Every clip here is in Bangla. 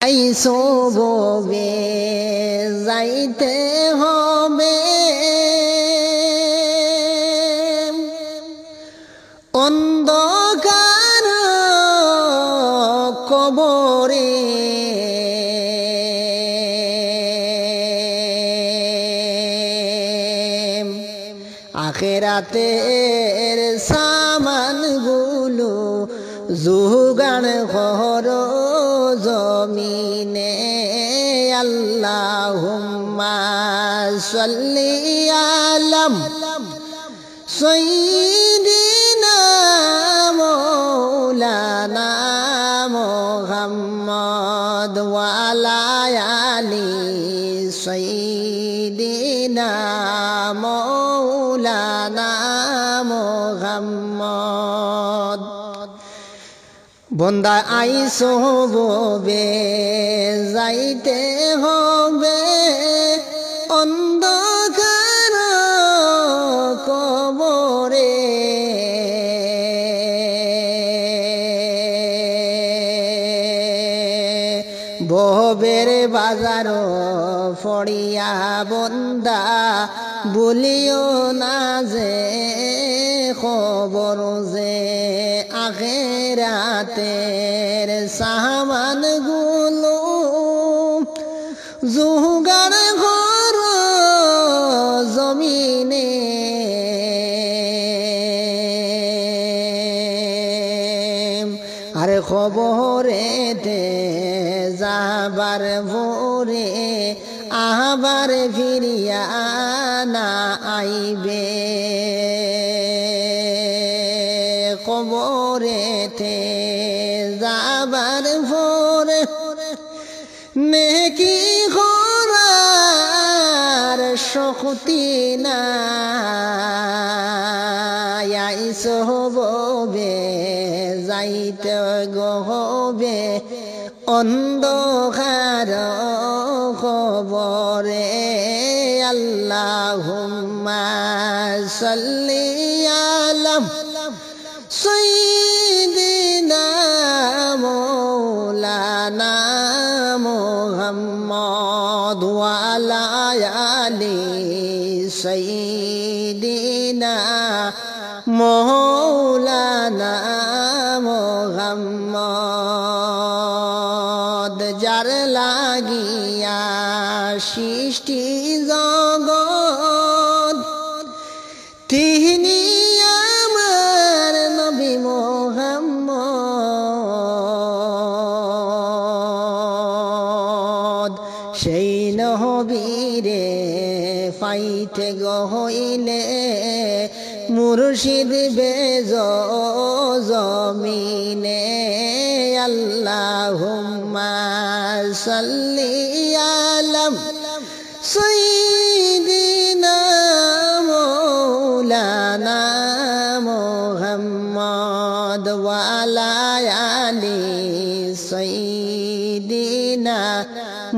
আইসো ববে যাইতে হবে অন্ধকার কবরে আখিরাতের সামানগুলো জোগাড় করো জমিনে আল্লাহুম্মা সাল্লি আলা সাইয়্যিদিনা মাওলানা মুহাম্মদ ওয়া আলা আলি সাইয়্যিদিনা মাওলানা মুহাম্মদ। বন্দা আইসো ববে যাইতে হবে অন্ধকার কবরে ববের বাজার ফড়িয়া বন্দা বলিও না যে খবর যে আখিরাতের সামানগুলো জোগাড় করো জমিনে আর খবরেতে যাবার ভোরে আবার ফিরিয়া না আইবে কবরেতে যাবার ভোরে নেকি করার শক্তি নাই আইসো ববে যাইতে গহবে অন্ধকার কবরে আল্লাহুম্মা সাল্লি আলা সাইয়্যিদিনা মাওলানা মুহাম্মদ ওয়া আলা আলি সাইয়্যিদিনা মাওলানা মুহাম্মদ। যার লাগিয়া সৃষ্টি জগৎ তিনি আমার নবী মুহাম্মদ। সেই নবীরে পাইতে গহইলে মুর্শিদ বেজ জমিনে আল্লাহুম্মা সাল্লি আলা সাইয়্যিদিনা মাওলানা মুহাম্মদ ওয়া আলা আলি সাইয়্যিদিনা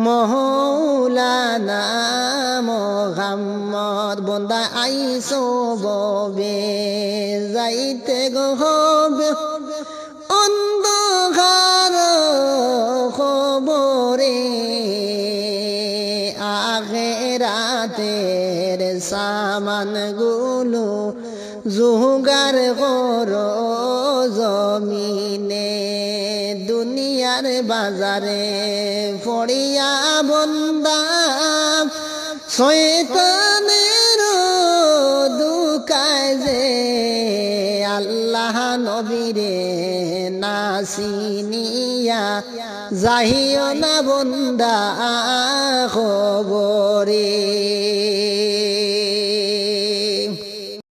মাওলানা মুহাম্মদ। বন্দা আইসো ববে যাইতে হবে অন্ধকার কবরে আখিরাতের সামানগুলো জোগাড় করো জমিনে দুনিয়ার বাজারে পড়িয়া বন্দা শয়তানের দুকায় যে আল্লাহ নবীরে নাসিনিয়া যাহিও না বন্দা খবরে।